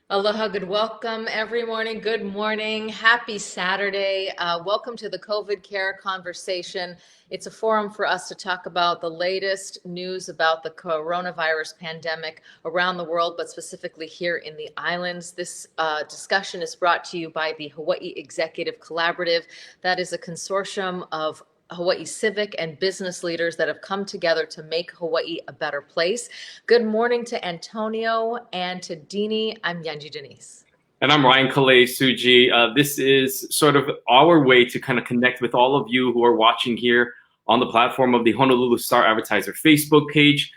Aloha, welcome every morning. Good morning. Happy Saturday. Welcome to the COVID Care Conversation. It's a forum for us to talk about the latest news about the coronavirus pandemic around the world, but specifically here in the islands. This discussion is brought to you by the Hawaii Executive Collaborative. That is a consortium of Hawaii civic and business leaders that have come together to make Hawaii a better place. Good morning to Antonio and to Dini. I'm Yunji Denise. And I'm Ryan Kalei, Tsuji. This is sort of our way to kind of connect with all of you who are watching here on the platform of the Honolulu Star-Advertiser Facebook page.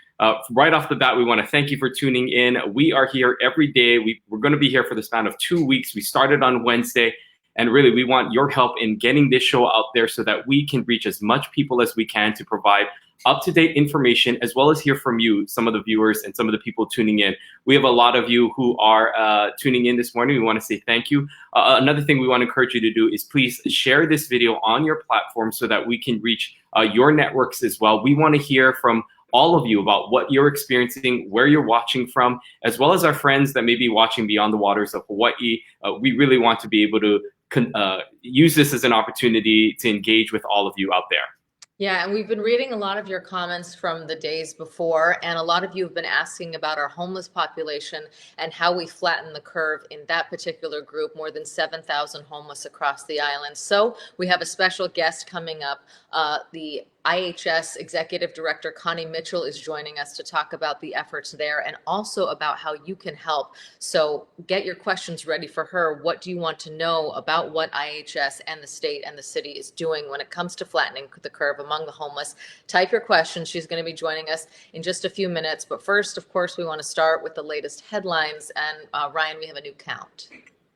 Right off the bat, we want to thank you for tuning in. We are here every day. We're going to be here for the span of 2 weeks. We started on Wednesday. And really, we want your help in getting this show out there so that we can reach as much people as we can to provide up-to-date information, as well as hear from you, some of the viewers and some of the people tuning in. We have a lot of you who are tuning in this morning. We want to say thank you. Another thing we want to encourage you to do is please share this video on your platform so that we can reach your networks as well. We want to hear from all of you about what you're experiencing, where you're watching from, as well as our friends that may be watching beyond the waters of Hawaii. We really want to be able to use this as an opportunity to engage with all of you out there. Yeah, and we've been reading a lot of your comments from the days before, and a lot of you have been asking about our homeless population and how we flatten the curve in that particular group, more than 7,000 homeless across the island. So we have a special guest coming up. The IHS Executive Director Connie Mitchell is joining us to talk about the efforts there and also about how you can help. So get your questions ready for her. What do you want to know about what IHS and the state and the city is doing when it comes to flattening the curve among the homeless? Type your questions. She's going to be joining us in just a few minutes. But first, of course, we want to start with the latest headlines. And Ryan, we have a new count.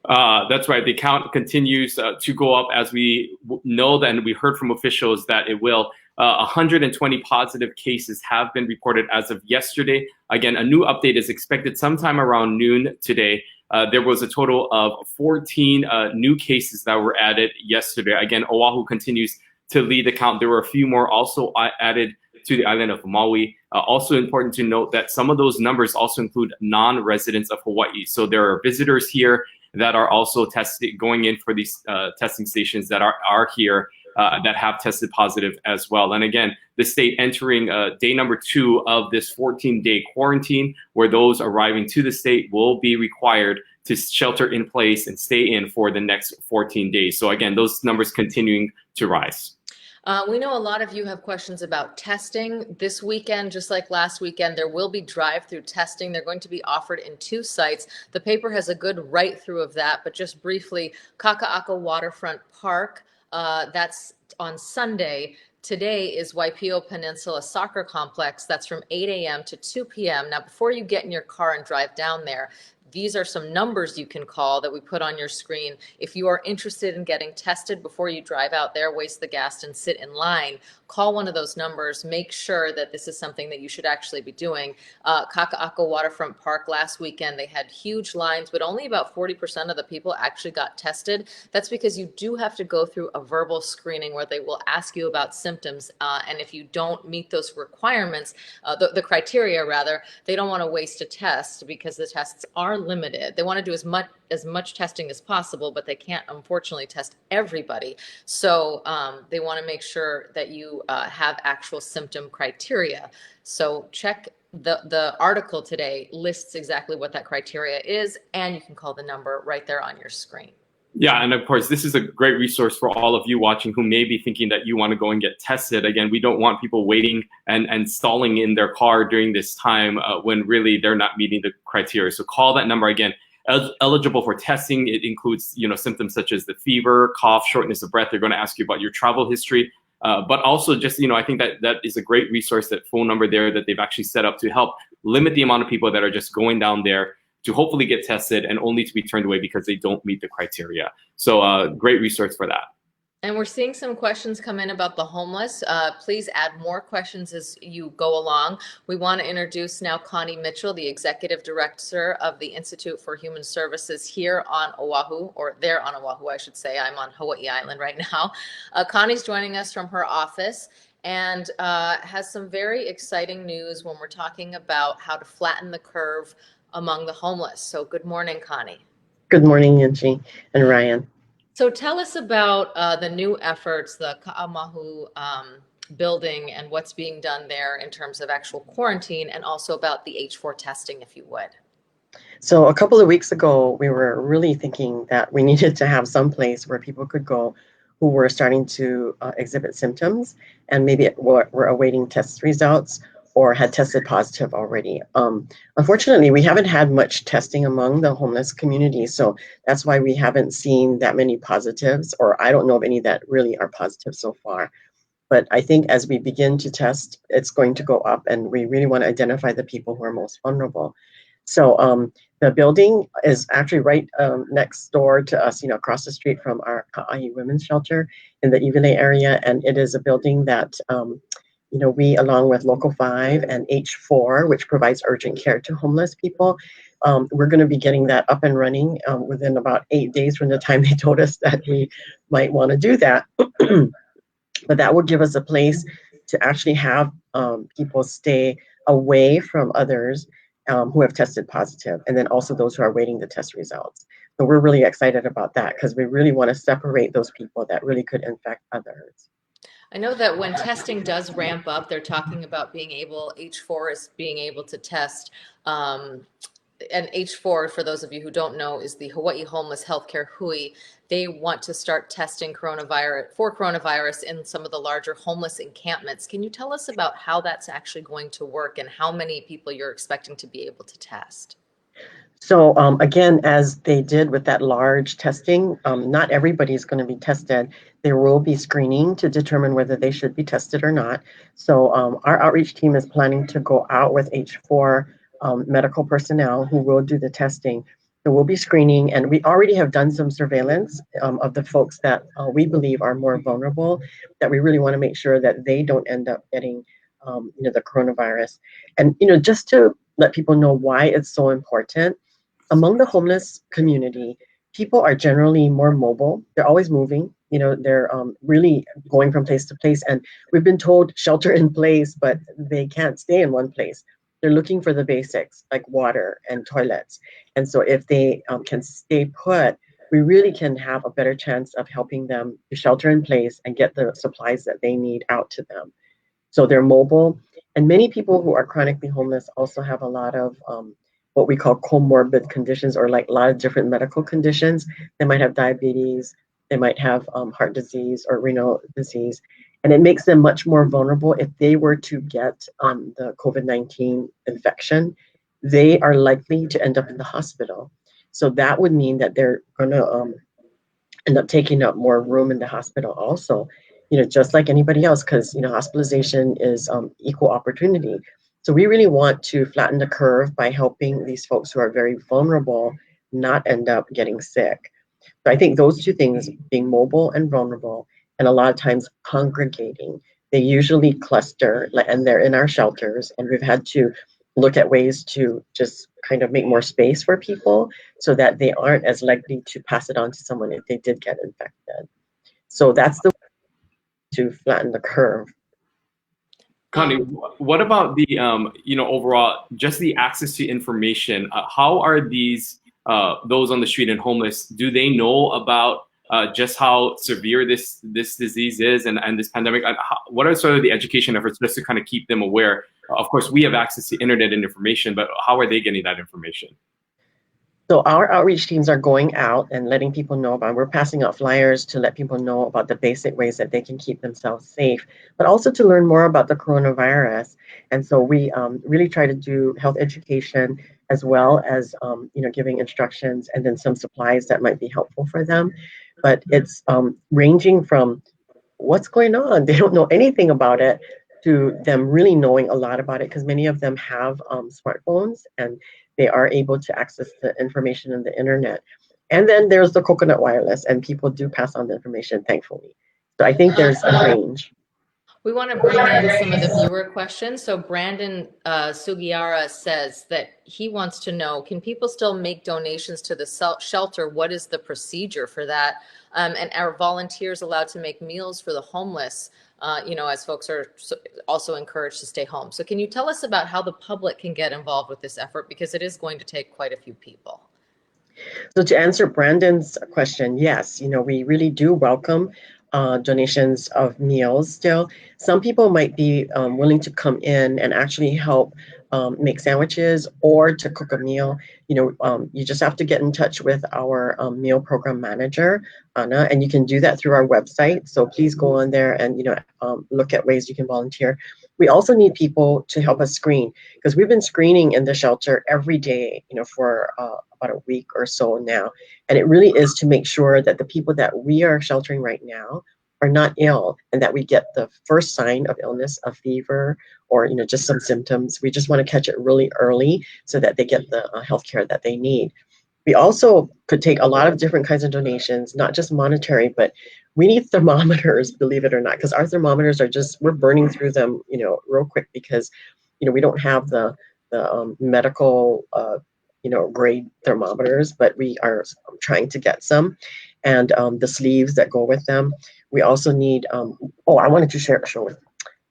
That's right. The count continues to go up as we know that, and we heard from officials that it will. 120 positive cases have been reported as of yesterday. Again, a new update is expected sometime around noon today. There was a total of 14 new cases that were added yesterday. Again, Oahu continues to lead the count. There were a few more also added to the island of Maui. Also important to note that some of those numbers also include non-residents of Hawaii. So there are visitors here that are also going in for these testing stations that are here that have tested positive as well. And again, the state entering day number 2 of this 14-day quarantine, where those arriving to the state will be required to shelter in place and stay in for the next 14 days. So again, those numbers continuing to rise. We know a lot of you have questions about testing. This weekend, just like last weekend, there will be drive-through testing. They're going to be offered in 2 sites. The paper has a good write-through of that, but just briefly, Kaka'ako Waterfront Park, that's on Sunday. Today is Waipio Peninsula Soccer Complex. That's from 8 a.m. to 2 p.m. Now, before you get in your car and drive down there, these are some numbers you can call that we put on your screen. If you are interested in getting tested before you drive out there, waste the gas and sit in line, call one of those numbers. Make sure that this is something that you should actually be doing. Kaka'ako Waterfront Park last weekend, they had huge lines, but only about 40% of the people actually got tested. That's because you do have to go through a verbal screening where they will ask you about symptoms. And if you don't meet those requirements, the criteria rather, they don't want to waste a test because the tests are limited. They want to do as much testing as possible, but they can't unfortunately test everybody. So they want to make sure that you have actual symptom criteria. So check the article today lists exactly what that criteria is, and you can call the number right there on your screen. Yeah, and of course, this is a great resource for all of you watching who may be thinking that you want to go and get tested. Again, we don't want people waiting and stalling in their car during this time when really they're not meeting the criteria. So call that number again. Eligible for testing, it includes symptoms such as the fever, cough, shortness of breath. They're going to ask you about your travel history. But also just, I think that is a great resource, that phone number there that they've actually set up to help limit the amount of people that are just going down there to hopefully get tested and only to be turned away because they don't meet the criteria. So great resource for that. And we're seeing some questions come in about the homeless. Please add more questions as you go along. We want to introduce now Connie Mitchell, the Executive Director of the Institute for Human Services here on Oahu, or there on Oahu, I should say. I'm on Hawaii Island right now. Connie's joining us from her office and has some very exciting news when we're talking about how to flatten the curve among the homeless. So good morning, Connie. Good morning, Yunji and Ryan. So tell us about the new efforts, the Ka'amahu building and what's being done there in terms of actual quarantine, and also about the H4 testing, if you would. So a couple of weeks ago, we were really thinking that we needed to have some place where people could go who were starting to exhibit symptoms and maybe were awaiting test results or had tested positive already. Unfortunately, we haven't had much testing among the homeless community, so that's why we haven't seen that many positives, or I don't know of any that really are positive so far. But I think as we begin to test, it's going to go up, and we really want to identify the people who are most vulnerable. So the building is actually right next door to us, across the street from our Ka'ai Women's Shelter in the Iwilei area. And it is a building that, we, along with Local 5 and H4, which provides urgent care to homeless people, we're going to be getting that up and running within about 8 days from the time they told us that we might want to do that. But that would give us a place to actually have people stay away from others who have tested positive, and then also those who are waiting the test results. So we're really excited about that because we really want to separate those people that really could infect others. I know that when testing does ramp up, they're talking about being able, H4 is being able to test. And H4, for those of you who don't know, is the Hawaii Homeless Healthcare Hui. They want to start testing coronavirus in some of the larger homeless encampments. Can you tell us about how that's actually going to work and how many people you're expecting to be able to test? So again, as they did with that large testing, not everybody is going to be tested. There will be screening to determine whether they should be tested or not. So our outreach team is planning to go out with H4 medical personnel who will do the testing. There will be screening, and we already have done some surveillance of the folks that we believe are more vulnerable, that we really want to make sure that they don't end up getting the coronavirus. And just to let people know why it's so important, among the homeless community, people are generally more mobile. They're always moving. They're really going from place to place. And we've been told shelter in place, but they can't stay in one place. They're looking for the basics like water and toilets. And so if they can stay put, we really can have a better chance of helping them to shelter in place and get the supplies that they need out to them. So they're mobile. And many people who are chronically homeless also have a lot of what we call comorbid conditions, or like a lot of different medical conditions. They might have diabetes, they might have heart disease or renal disease. And it makes them much more vulnerable if they were to get the COVID-19 infection. They are likely to end up in the hospital. So that would mean that they're going to end up taking up more room in the hospital also, just like anybody else, because, hospitalization is equal opportunity. So we really want to flatten the curve by helping these folks who are very vulnerable not end up getting sick. So I think those two things, being mobile and vulnerable, and a lot of times congregating, they usually cluster, and they're in our shelters, and we've had to look at ways to just kind of make more space for people so that they aren't as likely to pass it on to someone if they did get infected. So that's the way to flatten the curve. Connie, what about the overall just the access to information? How are these those on the street and homeless? Do they know about just how severe this disease is and this pandemic? What are sort of the education efforts just to kind of keep them aware? Of course, we have access to internet and information, but how are they getting that information? So our outreach teams are going out and letting people know about, we're passing out flyers to let people know about the basic ways that they can keep themselves safe, but also to learn more about the coronavirus. And so we really try to do health education as well as, giving instructions and then some supplies that might be helpful for them. But it's ranging from what's going on, they don't know anything about it, to them really knowing a lot about it, because many of them have smartphones and they are able to access the information on the internet. And then there's the coconut wireless, and people do pass on the information, thankfully. So I think there's a range. We want to bring in some of the viewer questions. So Brandon Sugiara says that he wants to know, can people still make donations to the shelter? What is the procedure for that? And are volunteers allowed to make meals for the homeless as folks are also encouraged to stay home. So can you tell us about how the public can get involved with this effort? Because it is going to take quite a few people. So to answer Brandon's question, yes, we really do welcome donations of meals still. Some people might be willing to come in and actually help make sandwiches or to cook a meal. You just have to get in touch with our meal program manager, Anna, and you can do that through our website. So please go on there and, look at ways you can volunteer. We also need people to help us screen, because we've been screening in the shelter every day, for about a week or so now. And it really is to make sure that the people that we are sheltering right now are not ill, and that we get the first sign of illness, a fever, or just some symptoms. We just want to catch it really early so that they get the health care that they need. We also could take a lot of different kinds of donations, not just monetary, but we need thermometers, believe it or not, because our thermometers are we're burning through them, real quick, because, we don't have the medical, grade thermometers, but we are trying to get some, and the sleeves that go with them. We also need, I wanted to show with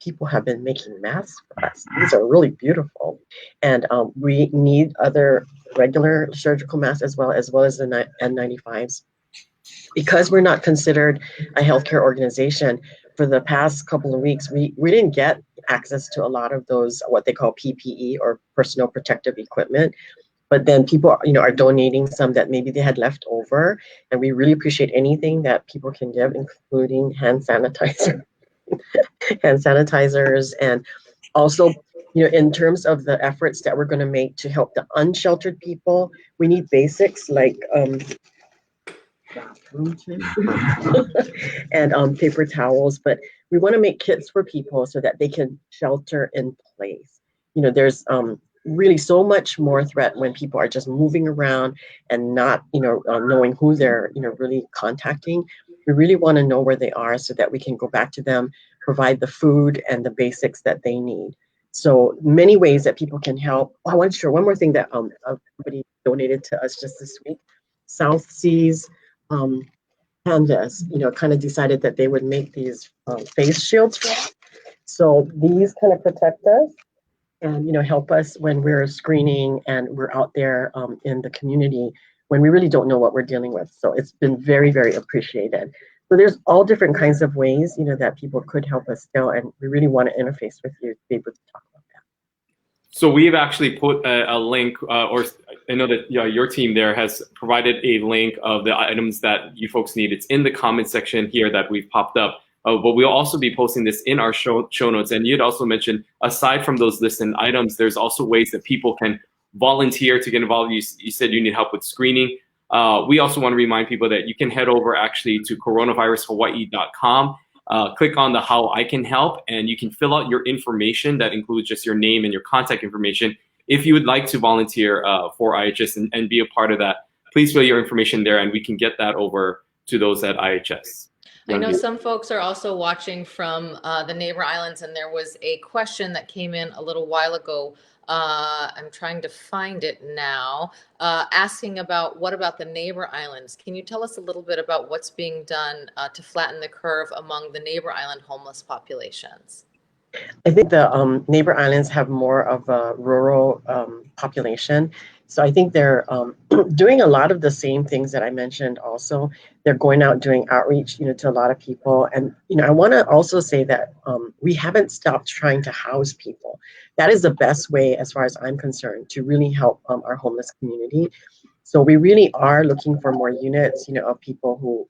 people have been making masks for us. These are really beautiful. And we need other regular surgical masks as well as the N95s. Because we're not considered a healthcare organization, for the past couple of weeks, we didn't get access to a lot of those, what they call PPE, or personal protective equipment. But then people, are donating some that maybe they had left over. And we really appreciate anything that people can give, including hand sanitizer. Hand sanitizers, and also, in terms of the efforts that we're going to make to help the unsheltered people, we need basics like bathroom tissue and paper towels, but we want to make kits for people so that they can shelter in place. There's really so much more threat when people are just moving around and not, knowing who they're, really contacting. We really want to know where they are so that we can go back to them, provide the food and the basics that they need. So many ways that people can help. I want to share one more thing that somebody donated to us just this week. South Seas Pandas, kind of decided that they would make these face shields for us. So these kind of protect us and help us when we're screening and we're out there in the community when we really don't know what we're dealing with. So it's been very, very appreciated. So there's all different kinds of ways that people could help us still, and we really want to interface with you to be able to talk about that. So we've actually put a link, or I know that your team there has provided a link of the items that you folks need. It's in the comment section here that we've popped up. But we'll also be posting this in our show notes. And you'd also mentioned, aside from those listed items, there's also ways that people can volunteer to get involved. You said you need help with screening. We also want to remind people that you can head over actually to coronavirushawaii.com, click on the How I Can Help, and you can fill out your information. That includes just your name and your contact information. If you would like to volunteer for IHS and be a part of that, please fill your information there, and we can get that over to those at IHS. I know some folks are also watching from the neighbor islands, and there was a question that came in a little while ago. I'm trying to find it now, asking about what about the neighbor islands? Can you tell us a little bit about what's being done to flatten the curve among the neighbor island homeless populations? I think the neighbor islands have more of a rural population. So I think they're doing a lot of the same things that I mentioned also. They're going out doing outreach, to a lot of people. And, I want to also say that we haven't stopped trying to house people. That is the best way, as far as I'm concerned, to really help our homeless community. So we really are looking for more units, of people who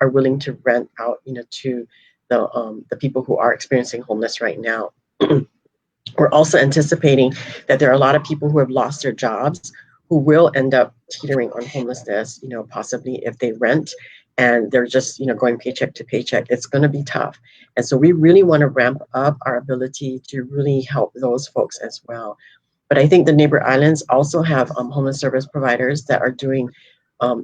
are willing to rent out, to the people who are experiencing homeless right now. We're also anticipating that there are a lot of people who have lost their jobs who will end up teetering on homelessness, possibly if they rent and they're just, going paycheck to paycheck. It's going to be tough. And so we really want to ramp up our ability to really help those folks as well. But I think the neighbor islands also have homeless service providers that are doing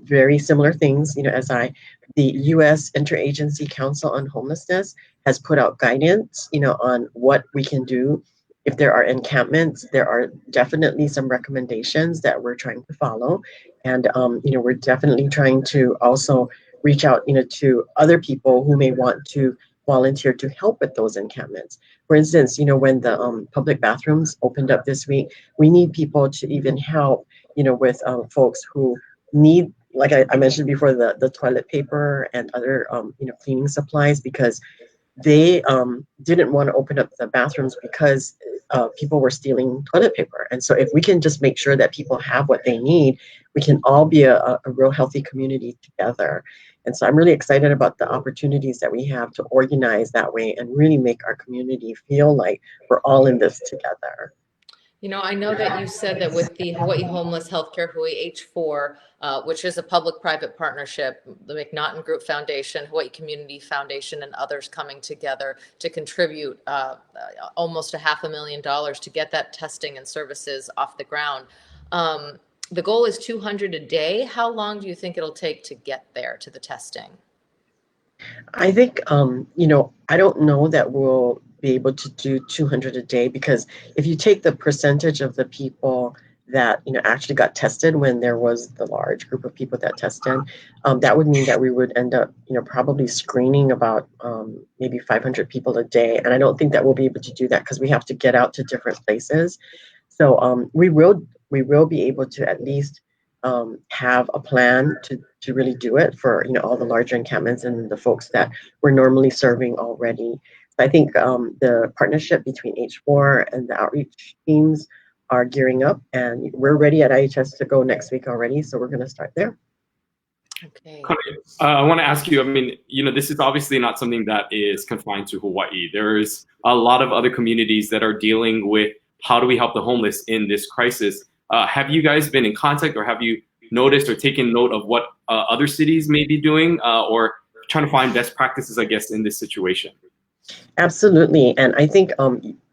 very similar things, the U.S. Interagency Council on Homelessness has put out guidance, on what we can do. If there are encampments, there are definitely some recommendations that we're trying to follow. And, we're definitely trying to also reach out, to other people who may want to volunteer to help with those encampments. For instance, when the public bathrooms opened up this week, we need people to even help, with folks who need, like I mentioned before, the toilet paper and other, cleaning supplies, because they didn't want to open up the bathrooms because people were stealing toilet paper. And so if we can just make sure that people have what they need, we can all be a real healthy community together. And so I'm really excited about the opportunities that we have to organize that way and really make our community feel like we're all in this together. I know that you said that with the Hawaii Homeless Healthcare Hawaii H4, which is a public-private partnership, the McNaughton Group Foundation, Hawaii Community Foundation, and others coming together to contribute almost $500,000 to get that testing and services off the ground. The goal is 200 a day. How long do you think it'll take to get there to the testing? I think, I don't know that we'll be able to do 200 a day, because if you take the percentage of the people that, actually got tested when there was the large group of people that tested, that would mean that we would end up, probably screening about maybe 500 people a day. And I don't think that we'll be able to do that because we have to get out to different places. So we will be able to at least have a plan to really do it for all the larger encampments and the folks that we're normally serving already. So I think the partnership between H4 and the outreach teams are gearing up, and we're ready at IHS to go next week already. So we're going to start there. Okay. I want to ask you, this is obviously not something that is confined to Hawaii. There's a lot of other communities that are dealing with how do we help the homeless in this crisis. Have you guys been in contact, or have you noticed or taken note of what other cities may be doing, or trying to find best practices, I guess, in this situation? Absolutely. And I think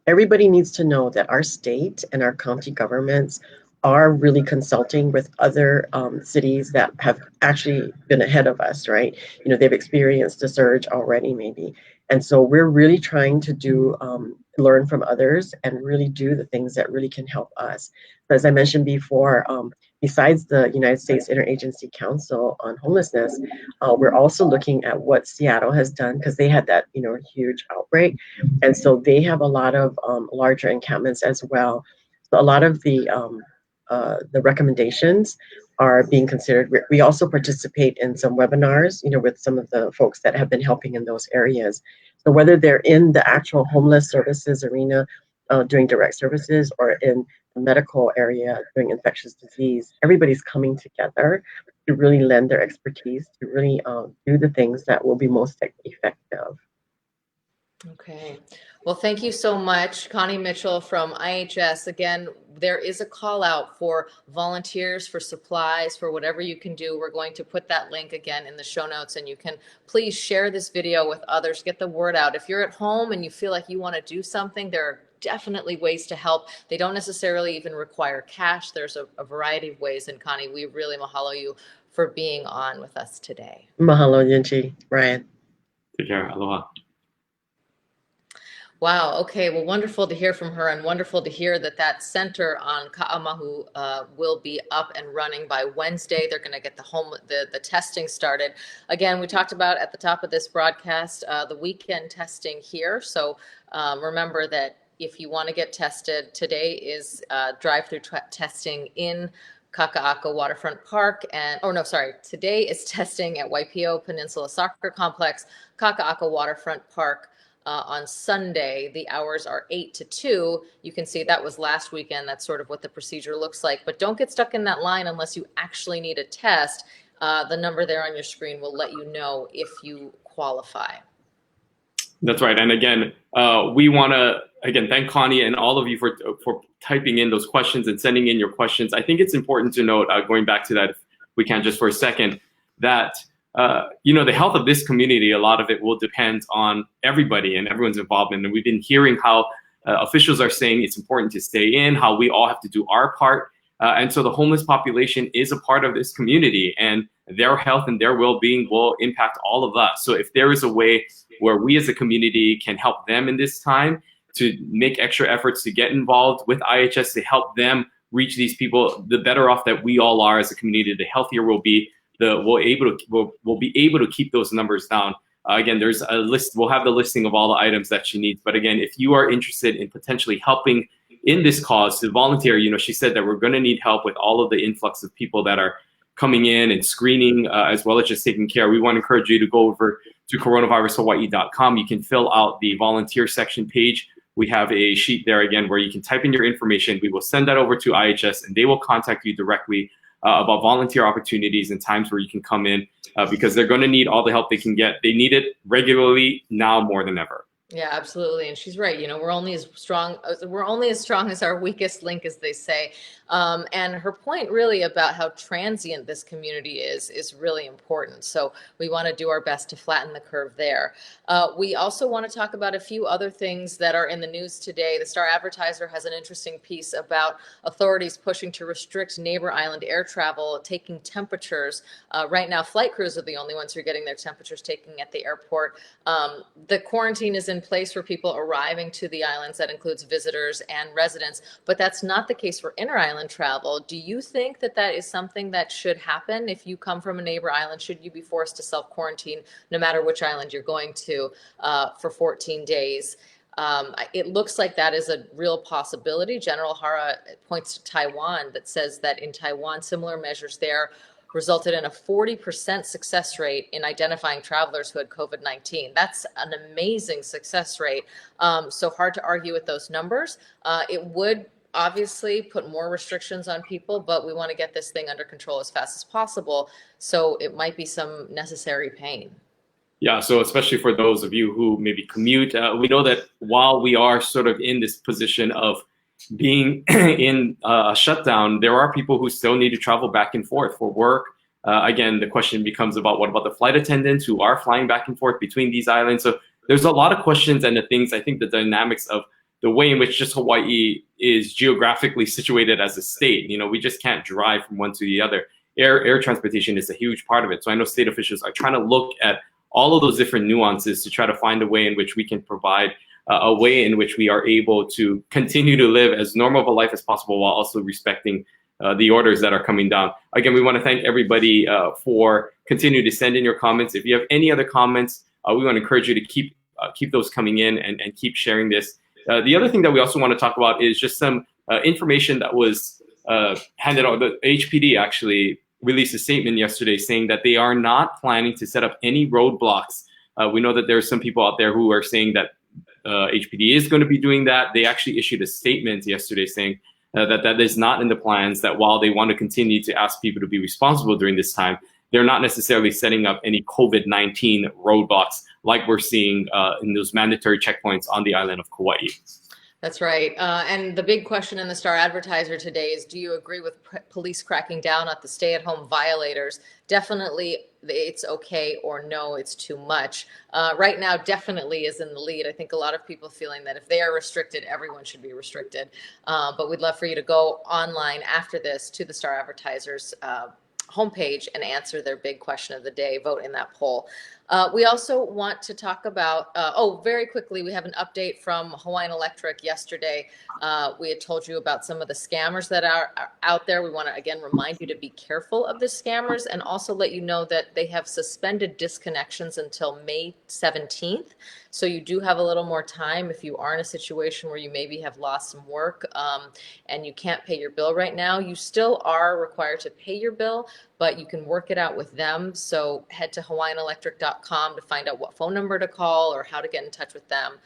everybody needs to know that our state and our county governments are really consulting with other cities that have actually been ahead of us, right? They've experienced a surge already, maybe. And so we're really trying to learn from others and really do the things that really can help us. So as I mentioned before, besides the United States Interagency Council on Homelessness, we're also looking at what Seattle has done, because they had that, huge outbreak. And so they have a lot of larger encampments as well. So a lot of the recommendations are being considered. We also participate in some webinars, with some of the folks that have been helping in those areas. So whether they're in the actual homeless services arena, doing direct services, or in the medical area doing infectious disease, everybody's coming together to really lend their expertise to really do the things that will be most effective. Okay. Well, thank you so much, Connie Mitchell from IHS. Again, there is a call out for volunteers, for supplies, for whatever you can do. We're going to put that link again in the show notes, and you can please share this video with others, get the word out. If you're at home and you feel like you want to do something, there are definitely ways to help. They don't necessarily even require cash. There's a variety of ways. And Connie, we really mahalo you for being on with us today. Mahalo, Yunji. Ryan. Take care. Aloha. Wow. Okay. Well, wonderful to hear from her, and wonderful to hear that that center on Ka'amahu will be up and running by Wednesday. They're going to get the testing started. Again, we talked about at the top of this broadcast the weekend testing here. So remember that if you want to get tested, today is drive-through testing in Kaka'ako Waterfront Park, today is testing at Waipio Peninsula Soccer Complex, Kaka'ako Waterfront Park. On Sunday, the hours are 8 to 2. You can see that was last weekend. That's sort of what the procedure looks like. But don't get stuck in that line unless you actually need a test. The number there on your screen will let you know if you qualify. That's right. And again, we want to thank Connie and all of you for typing in those questions and sending in your questions. I think it's important to note, going back to that, if we can just for a second, that the health of this community, a lot of it will depend on everybody and everyone's involvement. And we've been hearing how officials are saying it's important to stay in, how we all have to do our part. And so the homeless population is a part of this community, and their health and their well-being will impact all of us. So if there is a way where we as a community can help them in this time, to make extra efforts to get involved with IHS to help them reach these people, the better off that we all are as a community, the healthier we'll be. We'll be able to keep those numbers down. Again, there's a list. We'll have the listing of all the items that she needs. But again, if you are interested in potentially helping in this cause to volunteer, she said that we're going to need help with all of the influx of people that are coming in and screening, as well as just taking care. We want to encourage you to go over to coronavirushawaii.com. You can fill out the volunteer section page. We have a sheet there again where you can type in your information. We will send that over to IHS and they will contact you directly about volunteer opportunities and times where you can come in, because they're going to need all the help they can get. They need it regularly now more than ever. Yeah, absolutely. And she's right. We're only as strong as our weakest link, as they say. And her point really about how transient this community is really important. So we want to do our best to flatten the curve there. We also want to talk about a few other things that are in the news today. The Star-Advertiser has an interesting piece about authorities pushing to restrict neighbor island air travel, taking temperatures. Right now, flight crews are the only ones who are getting their temperatures taken at the airport. The quarantine is in place for people arriving to the islands. That includes visitors and residents, but that's not the case for inter-island travel. Do you think that that is something that should happen? If you come from a neighbor island, should you be forced to self-quarantine no matter which island you're going to for 14 days? It looks like that is a real possibility. General Hara points to Taiwan that says that in Taiwan, similar measures there resulted in a 40% success rate in identifying travelers who had COVID-19. That's an amazing success rate. So hard to argue with those numbers. It would obviously put more restrictions on people, but we want to get this thing under control as fast as possible. So it might be some necessary pain. Yeah, so especially for those of you who maybe commute, we know that while we are sort of in this position of being in a shutdown, there are people who still need to travel back and forth for work. Again, the question becomes about what about the flight attendants who are flying back and forth between these islands? So there's a lot of questions and the things, I think the dynamics of the way in which just Hawaii is geographically situated as a state. We just can't drive from one to the other. Air transportation is a huge part of it. So I know state officials are trying to look at all of those different nuances to try to find a way in which we can provide a way in which we are able to continue to live as normal of a life as possible while also respecting the orders that are coming down. Again, we want to thank everybody for continuing to send in your comments. If you have any other comments, we want to encourage you to keep those coming in and keep sharing this. The other thing that we also want to talk about is just some information that was handed out. The HPD actually released a statement yesterday saying that they are not planning to set up any roadblocks. We know that there are some people out there who are saying that HPD is going to be doing that. They actually issued a statement yesterday saying that is not in the plans, that while they want to continue to ask people to be responsible during this time, they're not necessarily setting up any COVID-19 roadblocks like we're seeing in those mandatory checkpoints on the island of Kauai. That's right. And the big question in the Star-Advertiser today is, do you agree with police cracking down on the stay-at-home violators? Definitely it's okay, or no, it's too much. Right now, definitely is in the lead. I think a lot of people feeling that if they are restricted, everyone should be restricted. But we'd love for you to go online after this to the Star-Advertiser's homepage and answer their big question of the day. Vote in that poll. We also want to talk about, very quickly, we have an update from Hawaiian Electric yesterday. We had told you about some of the scammers that are out there. We want to, again, remind you to be careful of the scammers and also let you know that they have suspended disconnections until May 17th. So you do have a little more time if you are in a situation where you maybe have lost some work and you can't pay your bill right now. You still are required to pay your bill, but you can work it out with them. So head to hawaiianelectric.com to find out what phone number to call or how to get in touch with them.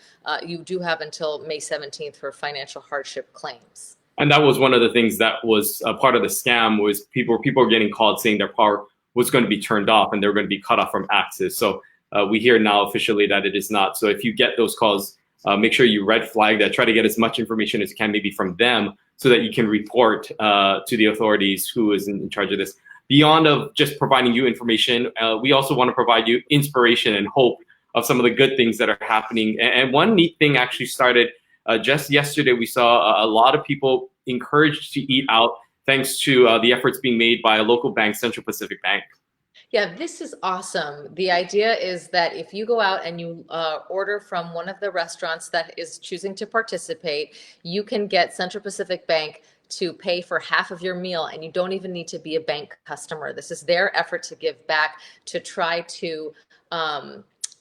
You do have until May 17th for financial hardship claims. And that was one of the things that was part of the scam, was people were getting called saying their power was going to be turned off and they were going to be cut off from access. So we hear now officially that it is not. So if you get those calls, make sure you red flag that. Try to get as much information as you can, maybe from them, so that you can report to the authorities who is in charge of this. Beyond of just providing you information, we also want to provide you inspiration and hope of some of the good things that are happening. And one neat thing actually started just yesterday. We saw a lot of people encouraged to eat out thanks to the efforts being made by a local bank, Central Pacific Bank. Yeah, this is awesome. The idea is that if you go out and you order from one of the restaurants that is choosing to participate, you can get Central Pacific Bank to pay for half of your meal, and you don't even need to be a bank customer. This is their effort to give back, to try to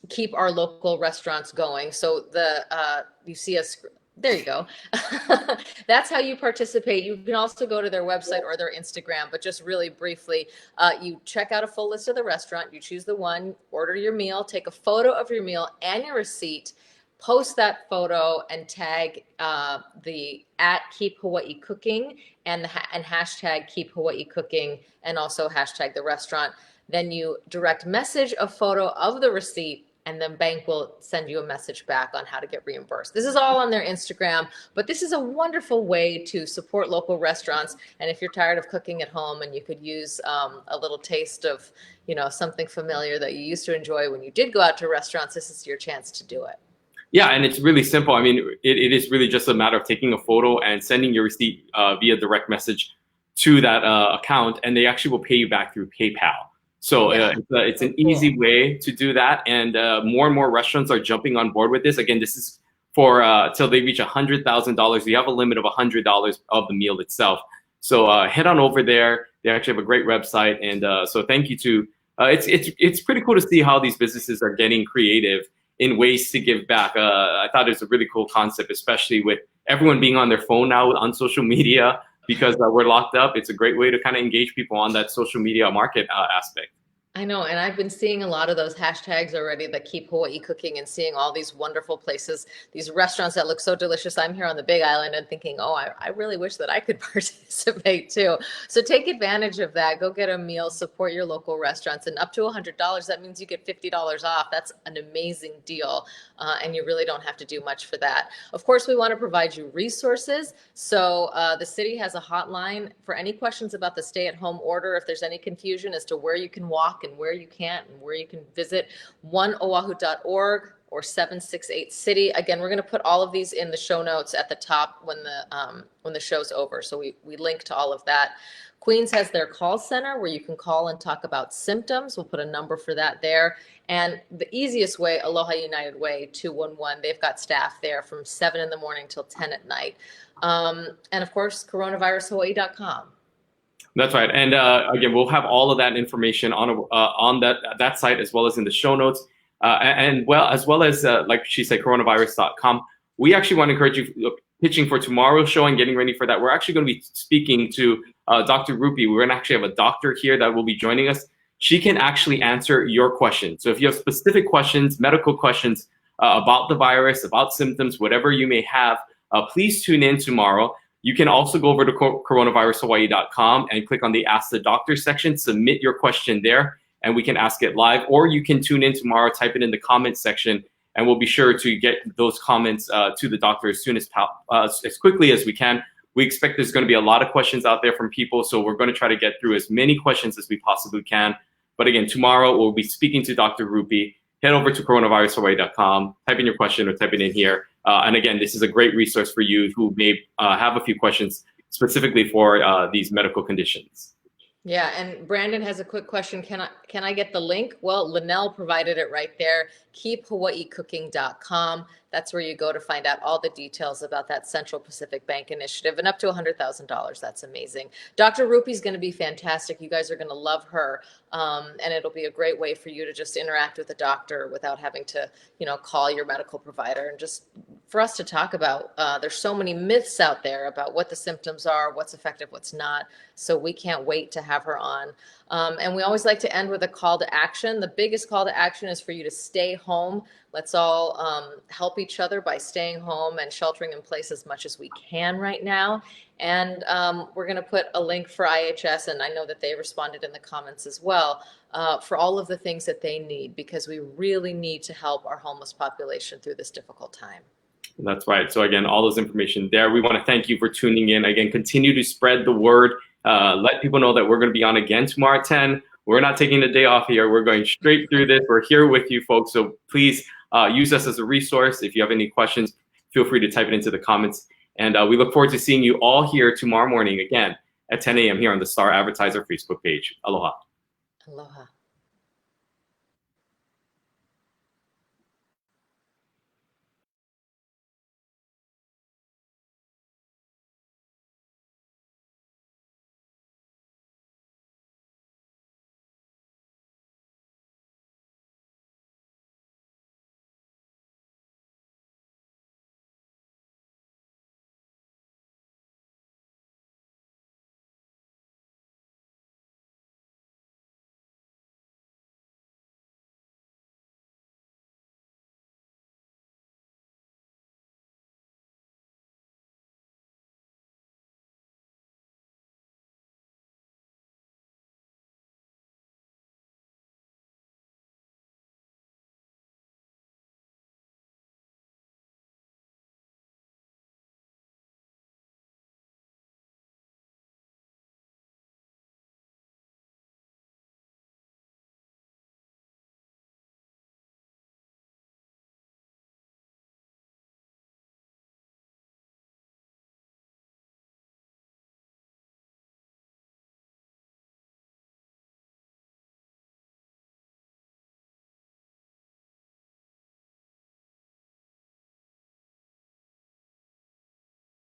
keep our local restaurants going. So you see us, there you go. That's how you participate. You can also go to their website or their Instagram, but just really briefly, you check out a full list of the restaurant, you choose the one, order your meal, take a photo of your meal and your receipt, post that photo and tag the @Keep Hawaii Cooking and hashtag Keep Hawaii Cooking, and also hashtag the restaurant. Then you direct message a photo of the receipt, and then bank will send you a message back on how to get reimbursed. This is all on their Instagram, but this is a wonderful way to support local restaurants. And if you're tired of cooking at home and you could use a little taste of, something familiar that you used to enjoy when you did go out to restaurants, this is your chance to do it. Yeah, and it's really simple. I mean, it is really just a matter of taking a photo and sending your receipt via direct message to that account, and they actually will pay you back through PayPal. So it's an easy way to do that, and more restaurants are jumping on board with this. Again, this is for till they reach $100,000. You have a limit of $100 of the meal itself. So head on over there. They actually have a great website, and so thank you to. It's pretty cool to see how these businesses are getting creative in ways to give back. I thought it was a really cool concept, especially with everyone being on their phone now on social media because we're locked up. It's a great way to kind of engage people on that social media market aspect. I know, and I've been seeing a lot of those hashtags already that keep Hawaii cooking, and seeing all these wonderful places, these restaurants that look so delicious. I'm here on the Big Island and thinking, oh, I really wish that I could participate too. So take advantage of that. Go get a meal, support your local restaurants, and up to $100, that means you get $50 off. That's an amazing deal, and you really don't have to do much for that. Of course, we want to provide you resources. So the city has a hotline for any questions about the stay-at-home order. If there's any confusion as to where you can walk and where you can't and where you can visit, 1oahu.org or 768 City. Again, we're going to put all of these in the show notes at the top when the show's over. So we link to all of that. Queens has their call center where you can call and talk about symptoms. We'll put a number for that there. And the easiest way, Aloha United Way, 211. They've got staff there from 7 in the morning till 10 at night. And of course, coronavirushawaii.com. That's right, and again, we'll have all of that information on that site as well as in the show notes, and as well as like she said, coronavirus.com. We actually want to encourage you pitching for tomorrow's show and getting ready for that. We're actually going to be speaking to Dr. Rupi. We're going to actually have a doctor here that will be joining us. She can actually answer your questions. So if you have specific questions, medical questions about the virus, about symptoms, whatever you may have, please tune in tomorrow. You can also go over to coronavirushawaii.com and click on the Ask the Doctor section, submit your question there, and we can ask it live. Or you can tune in tomorrow, type it in the comments section, and we'll be sure to get those comments to the doctor as soon as quickly as we can. We expect there's going to be a lot of questions out there from people, so we're going to try to get through as many questions as we possibly can. But again, tomorrow we'll be speaking to Dr. Rupi. Head over to coronavirushawaii.com, type in your question or type it in here. And again, this is a great resource for you who may have a few questions specifically for these medical conditions. Yeah, and Brandon has a quick question. Can I get the link? Well, Linnell provided it right there. KeepHawaiiCooking.com. That's where you go to find out all the details about that Central Pacific Bank initiative, and up to $100,000. That's amazing. Dr. Rupi's going to be fantastic. You guys are going to love her, and it'll be a great way for you to just interact with a doctor without having to, call your medical provider, and just for us to talk about. There's so many myths out there about what the symptoms are, what's effective, what's not. So we can't wait to have her on. And we always like to end with a call to action. The biggest call to action is for you to stay home. Let's all help each other by staying home and sheltering in place as much as we can right now. And we're going to put a link for IHS, and I know that they responded in the comments as well, for all of the things that they need, because we really need to help our homeless population through this difficult time. That's right. So again, all those information there. We want to thank you for tuning in. Again, continue to spread the word. Let people know that we're going to be on again tomorrow at 10. We're not taking a day off here. We're going straight through this. We're here with you folks. So please use us as a resource. If you have any questions, feel free to type it into the comments. And we look forward to seeing you all here tomorrow morning again at 10 a.m. here on the Star-Advertiser Facebook page. Aloha. Aloha.